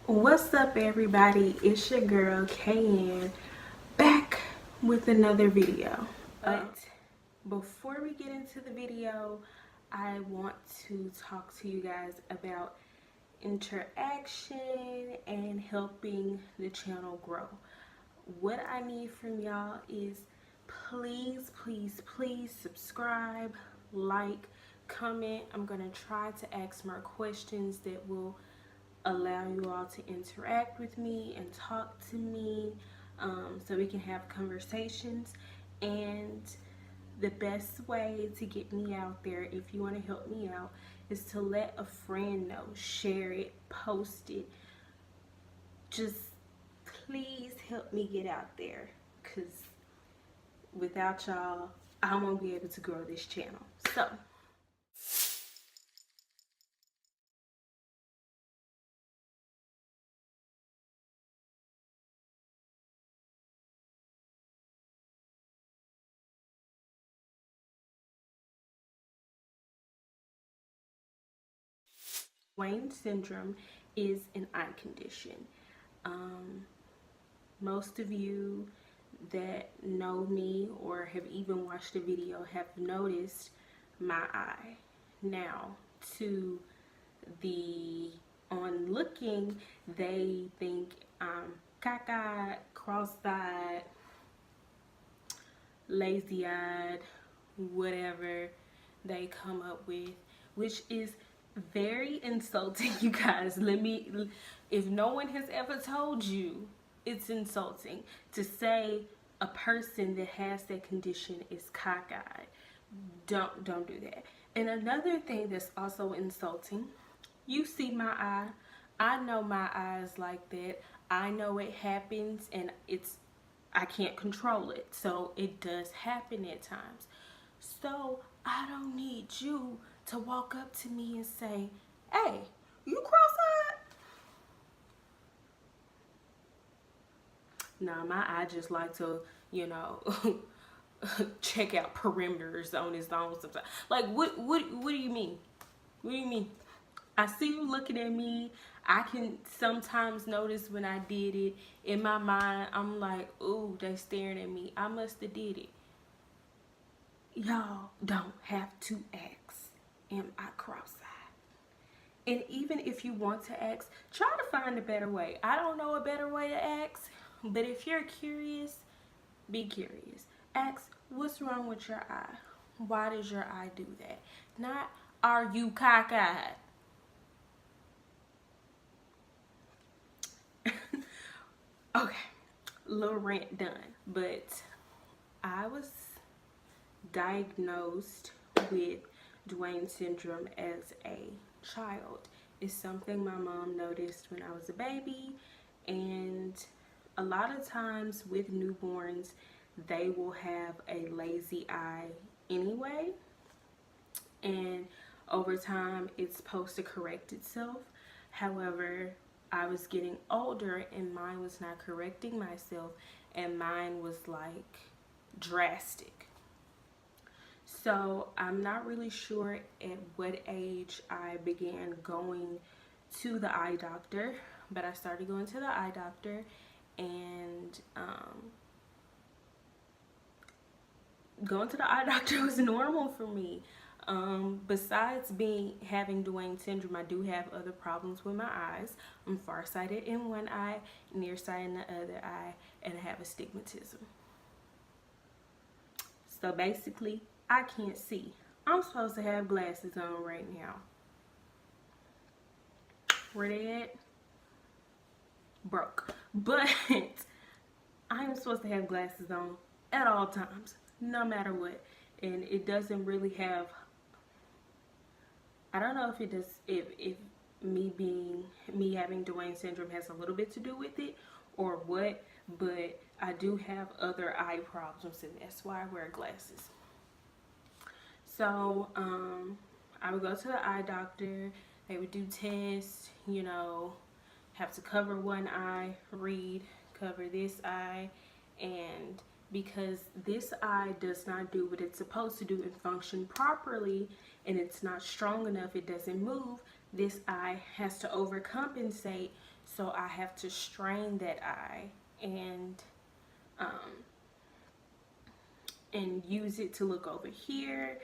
What's up, everybody? It's your girl kay.ann back with another video. But before we get into the video, I want to talk to you guys about interaction and helping the channel grow. What I need from y'all is please subscribe, like, comment. I'm gonna try to ask more questions that will allow you all to interact with me and talk to me, so we can have conversations. And the best way to get me out there, if you want to help me out, is to let a friend know, share it, post it. Just please help me get out there, because without y'all, I won't be able to grow this channel. So Duane syndrome is an eye condition. Most of you that know me or have even watched the video have noticed my eye. Now, to the onlooking, they think I'm cockeyed, cross-eyed, lazy-eyed, whatever they come up with, which is very insulting, you guys. If no one has ever told you, it's insulting to say a person that has that condition is cockeyed. Don't do that. And another thing that's also insulting, you see my eye. I know my eye is like that. I know it happens, and I can't control it. So it does happen at times. So I don't need you to walk up to me and say, "Hey, you cross-eyed?" Nah, my eye just like to, check out perimeters on its own sometimes. Like, what do you mean? What do you mean? I see you looking at me. I can sometimes notice when I did it. In my mind, I'm like, ooh, they staring at me. I must have did it. Y'all don't have to ask, am I cross-eyed? And even if you want to ask, try to find a better way. I don't know a better way to ask, but if you're curious, be curious. Ask, what's wrong with your eye? Why does your eye do that? Not, are you cockeyed? Okay, little rant done. But I was diagnosed with Duane syndrome as a child. It's something my mom noticed when I was a baby, and a lot of times with newborns, they will have a lazy eye anyway, and over time it's supposed to correct itself. However, I was getting older and mine was not correcting myself, and mine was like drastic. So I'm not really sure at what age I began going to the eye doctor, but I started going to the eye doctor, and going to the eye doctor was normal for me. Besides having Duane syndrome, I do have other problems with my eyes. I'm farsighted in one eye, nearsighted in the other eye, and I have astigmatism. So basically, I can't see. I'm supposed to have glasses on right now. Where they at? Broke. But I am supposed to have glasses on at all times, no matter what. And it doesn't really have, I don't know if it does, if me having Duane syndrome has a little bit to do with it or what, but I do have other eye problems, and that's why I wear glasses. So I would go to the eye doctor. They would do tests, have to cover one eye, read, cover this eye, and because this eye does not do what it's supposed to do and function properly, and it's not strong enough, it doesn't move. This eye has to overcompensate, so I have to strain that eye and um, use it to look over here.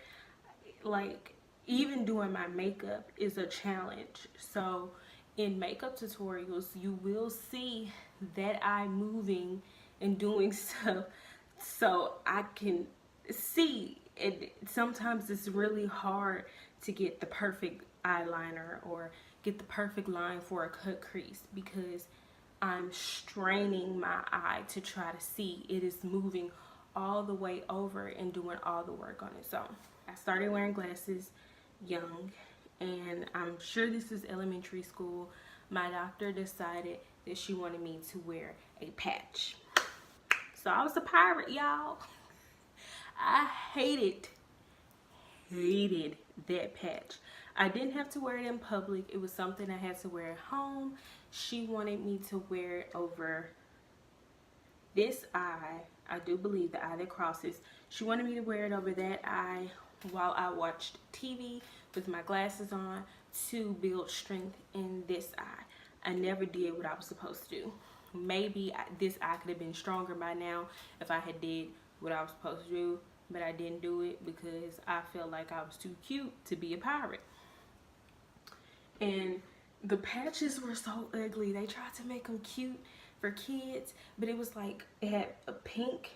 Like, even doing my makeup is a challenge. So in makeup tutorials, you will see that eye moving and doing stuff so I can see it. Sometimes it's really hard to get the perfect eyeliner or get the perfect line for a cut crease because I'm straining my eye to try to see it is moving all the way over and doing all the work on its own. I started wearing glasses young, and I'm sure this is elementary school. My doctor decided that she wanted me to wear a patch. So I was a pirate, y'all. I hated that patch. I didn't have to wear it in public. It was something I had to wear at home. She wanted me to wear it over this eye. I do believe the eye that crosses. She wanted me to wear it over that eye while I watched TV with my glasses on to build strength in this eye. I never did what I was supposed to do. Maybe this eye could have been stronger by now if I had did what I was supposed to do, but I didn't do it because I felt like I was too cute to be a pirate. And the patches were so ugly. They tried to make them cute for kids, but it was like it had a pink,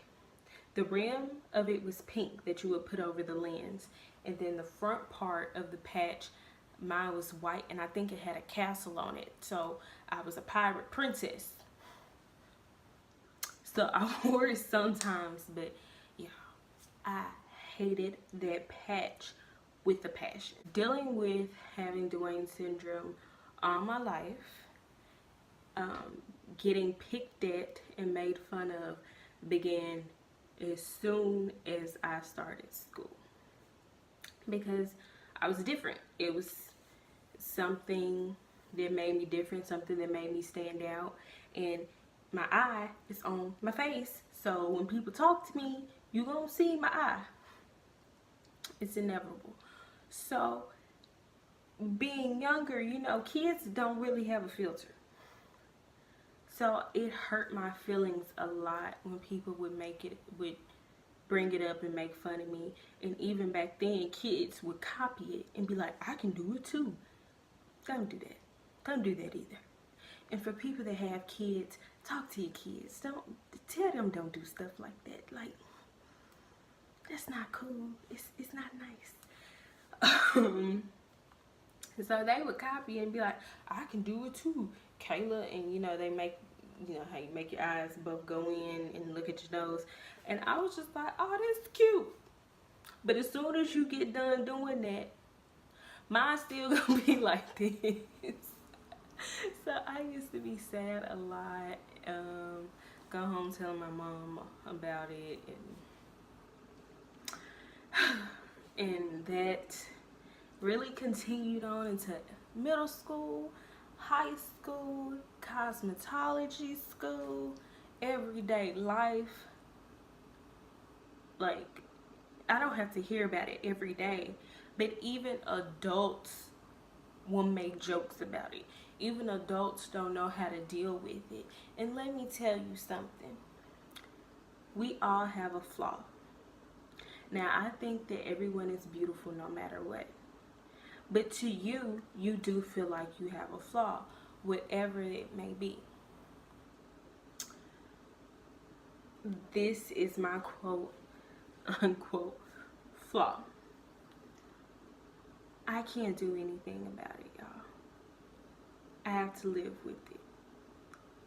the rim of it was pink that you would put over the lens, and then the front part of the patch, mine was white, and I think it had a castle on it, so I was a pirate princess. So I wore it sometimes, but yeah, I hated that patch with a passion. Dealing with having Duane syndrome all my life, getting picked at and made fun of began as soon as I started school because I was different. It was something that made me different, something that made me stand out, and my eye is on my face, so when people talk to me, you gonna see my eye. It's inevitable. So being younger, you know, kids don't really have a filter. So it hurt my feelings a lot when people would bring it up and make fun of me. And even back then, kids would copy it and be like, I can do it too. Don't do that. Don't do that either. And for people that have kids, talk to your kids. Don't tell them don't do stuff like that. Like, that's not cool. It's not nice. So they would copy and be like, I can do it too, Kayla. And you know, they make, you know, how you make your eyes both go in and look at your nose. And I was just like, oh, that's cute. But as soon as you get done doing that, mine's still gonna be like this. So I used to be sad a lot. Go home telling my mom about it, and that really continued on into middle school, high school, cosmetology school, everyday life. Like, I don't have to hear about it every day, but even adults will make jokes about it. Even adults don't know how to deal with it. And let me tell you something. We all have a flaw. Now, I think that everyone is beautiful no matter what. But to you, you do feel like you have a flaw, whatever it may be. This is my quote, unquote, flaw. I can't do anything about it, y'all. I have to live with it.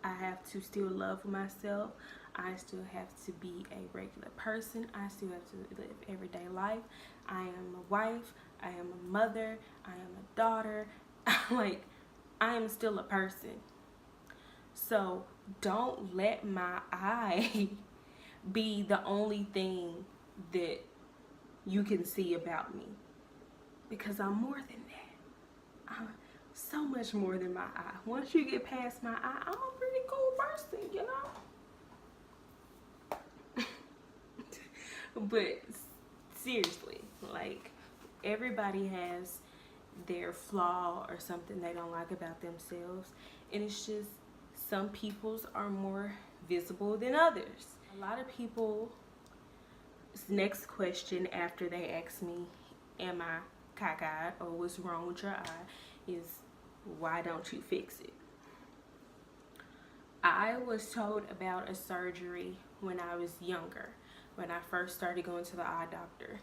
I have to still love myself. I still have to be a regular person. I still have to live everyday life. I am a wife. I am a mother. I am a daughter. Like, I am still a person. So don't let my eye be the only thing that you can see about me. Because I'm more than that. I'm so much more than my eye. Once you get past my eye, I'm a pretty cool person, you know? But seriously, like, everybody has their flaw or something they don't like about themselves, and it's just some people's are more visible than others. A lot of people, next question after they ask me, am I cockeyed or what's wrong with your eye, is why don't you fix it? I was told about a surgery when I was younger, when I first started going to the eye doctor.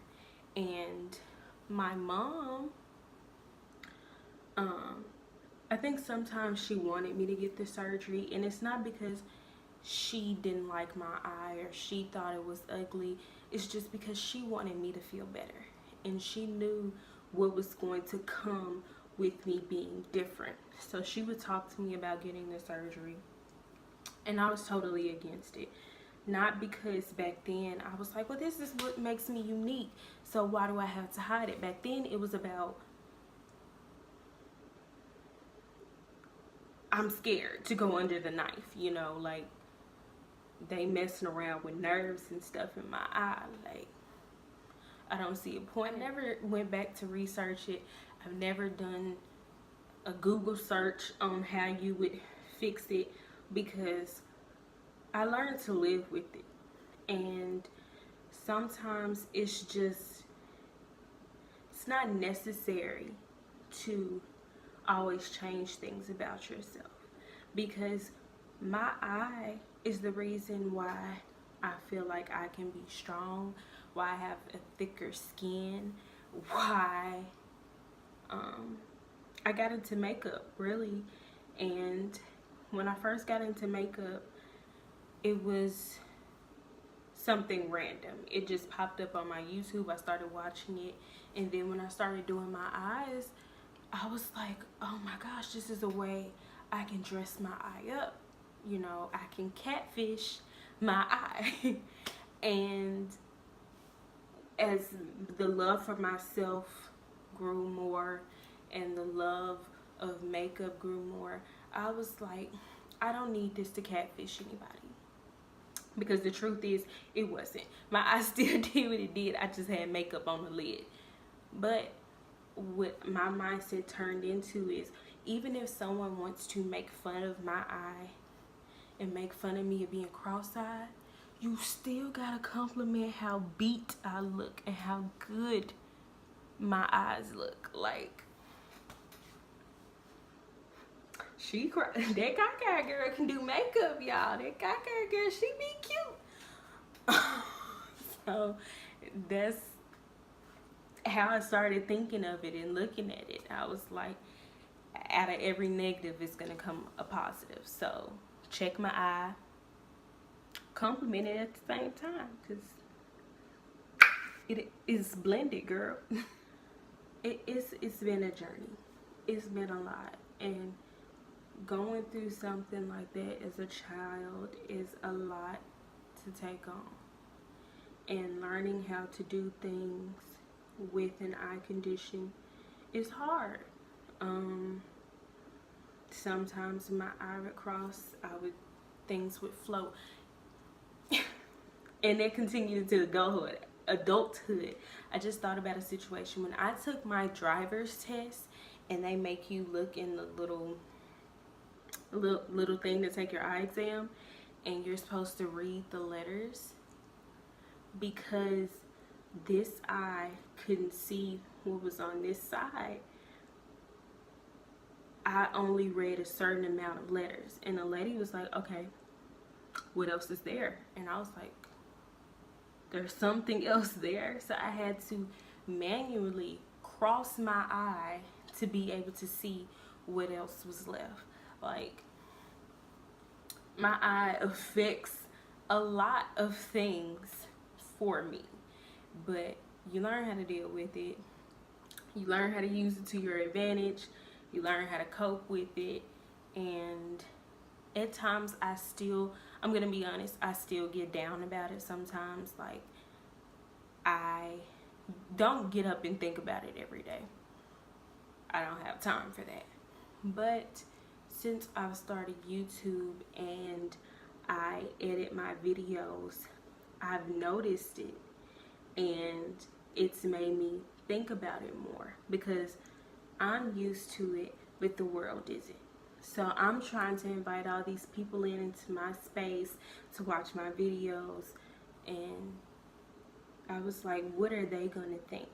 And my mom, I think sometimes she wanted me to get the surgery, and it's not because she didn't like my eye or she thought it was ugly. It's just because she wanted me to feel better, and she knew what was going to come with me being different. So she would talk to me about getting the surgery, and I was totally against it. Not because back then I was like, well, this is what makes me unique, so why do I have to hide it? Back then it was about, I'm scared to go under the knife, you know, like they messing around with nerves and stuff in my eye. Like, I don't see a point. I never went back to research it. I've never done a Google search on how you would fix it, because I learned to live with it. And sometimes it's not necessary to always change things about yourself, because my eye is the reason why I feel like I can be strong, why I have a thicker skin, why I got into makeup, really. And when I first got into makeup, it was something random. It just popped up on my YouTube. I started watching it, and then when I started doing my eyes, I was like, oh my gosh, this is a way I can dress my eye up. You know, I can catfish my eye. And as the love for myself grew more and the love of makeup grew more, I was like, I don't need this to catfish anybody. Because the truth is, it wasn't. My eye still did what it did. I just had makeup on the lid. But what my mindset turned into is, even if someone wants to make fun of my eye and make fun of me of being cross-eyed, you still gotta compliment how beat I look and how good my eyes look. Like, that cockeyed girl can do makeup, y'all. That cockeyed girl, she be cute. So that's how I started thinking of it and looking at it. I was like, out of every negative is gonna come a positive. So check my eye, compliment it at the same time, because it is blended, girl. It's been a journey. It's been a lot, and going through something like that as a child is a lot to take on. And learning how to do things with an eye condition is hard. Sometimes my eye would cross, things would float. And that continued to adulthood. I just thought about a situation when I took my driver's test, and they make you look in the little thing to take your eye exam, and you're supposed to read the letters. Because this eye couldn't see what was on this side, I only read a certain amount of letters. And the lady was like, okay, what else is there? And I was like, there's something else there. So I had to manually cross my eye to be able to see what else was left. Like, my eye affects a lot of things for me, but you learn how to deal with it. You learn how to use it to your advantage. You learn how to cope with it. And at times I'm gonna be honest, I still get down about it sometimes. Like, I don't get up and think about it every day. I don't have time for that. But since I've started YouTube and I edit my videos, I've noticed it. and it's made me think about it more because I'm used to it, but the world isn't. So I'm trying to invite all these people into my space to watch my videos, and I was like, what are they gonna think?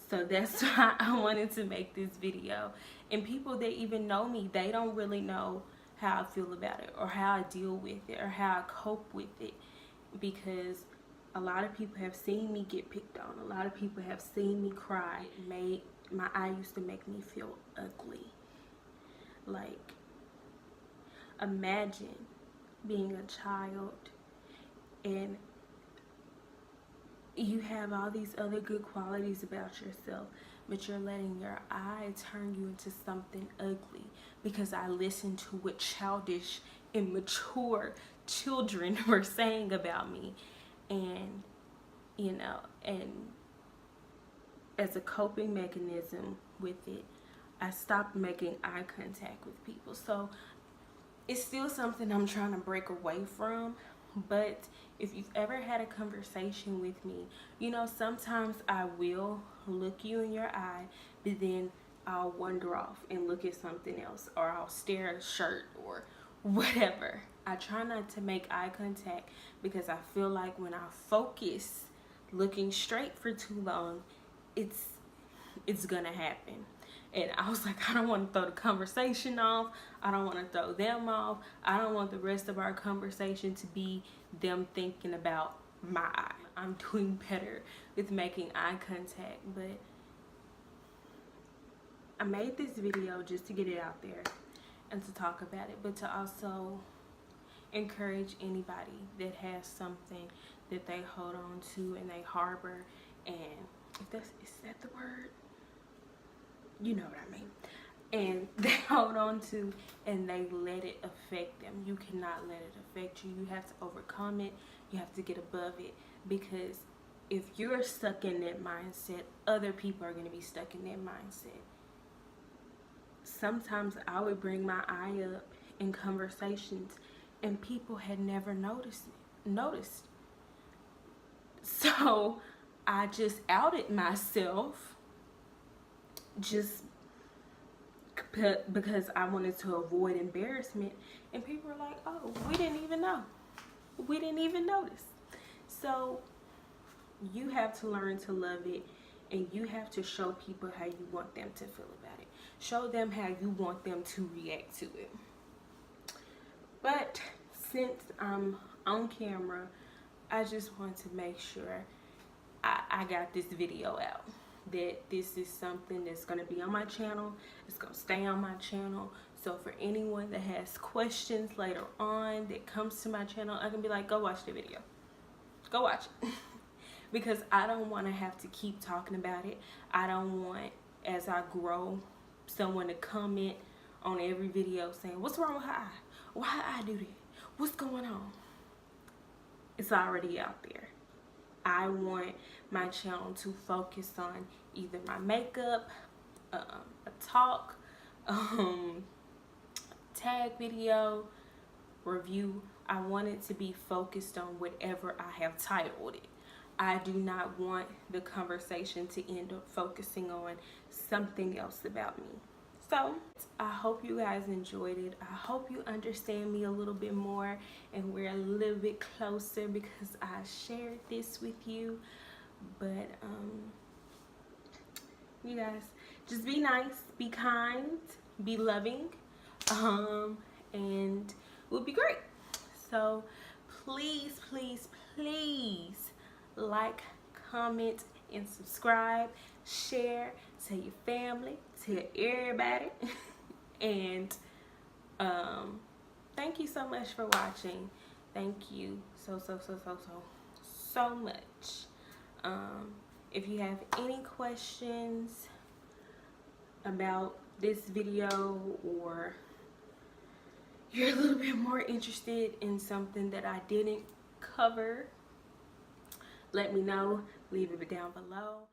So that's why I wanted to make this video. And people that even know me, they don't really know how I feel about it or how I deal with it or how I cope with it, because a lot of people have seen me get picked on. A lot of people have seen me cry. My eye used to make me feel ugly. Like, imagine being a child and you have all these other good qualities about yourself, but you're letting your eye turn you into something ugly because I listened to what childish, immature children were saying about me. And, you know, and as a coping mechanism with it, I stopped making eye contact with people. So it's still something I'm trying to break away from. But if you've ever had a conversation with me, you know, sometimes I will look you in your eye, but then I'll wander off and look at something else, or I'll stare at a shirt or whatever. I try not to make eye contact because I feel like when I focus looking straight for too long, it's gonna happen. And I was like, I don't want to throw the conversation off. I don't want to throw them off. I don't want the rest of our conversation to be them thinking about my eye. I'm doing better with making eye contact, but I made this video just to get it out there and to talk about it, but to also encourage anybody that has something that they hold on to and they harbor, and is that the word? You know what I mean. And they hold on to and they let it affect them. You cannot let it affect you. You have to overcome it. You have to get above it, because if you're stuck in that mindset, other people are going to be stuck in that mindset. Sometimes I would bring my eye up in conversations and people had never noticed. So I just outed myself just because I wanted to avoid embarrassment, and people were like, oh, we didn't even know, we didn't even notice. So you have to learn to love it, and you have to show people how you want them to feel about it. Show them how you want them to react to it. But since I'm on camera, I just want to make sure I got this video out, that this is something that's going to be on my channel. It's going to stay on my channel. So for anyone that has questions later on that comes to my channel, I can be like, go watch the video. Go watch it. Because I don't want to have to keep talking about it. I don't want, as I grow, someone to comment on every video saying, what's wrong with her eye? Why I do that? What's going on? It's already out there. I want my channel to focus on either my makeup, a talk, tag video, review. I want it to be focused on whatever I have titled it. I do not want the conversation to end up focusing on something else about me. So I hope you guys enjoyed it. I hope you understand me a little bit more and we're a little bit closer because I shared this with you. But you guys, just be nice, be kind, be loving, and we'll be great. So please, please, please like, comment, and subscribe. Share, tell your family, tell everybody. And thank you so much for watching. Thank you so much. If you have any questions about this video, or you're a little bit more interested in something that I didn't cover, let me know. Leave it down below.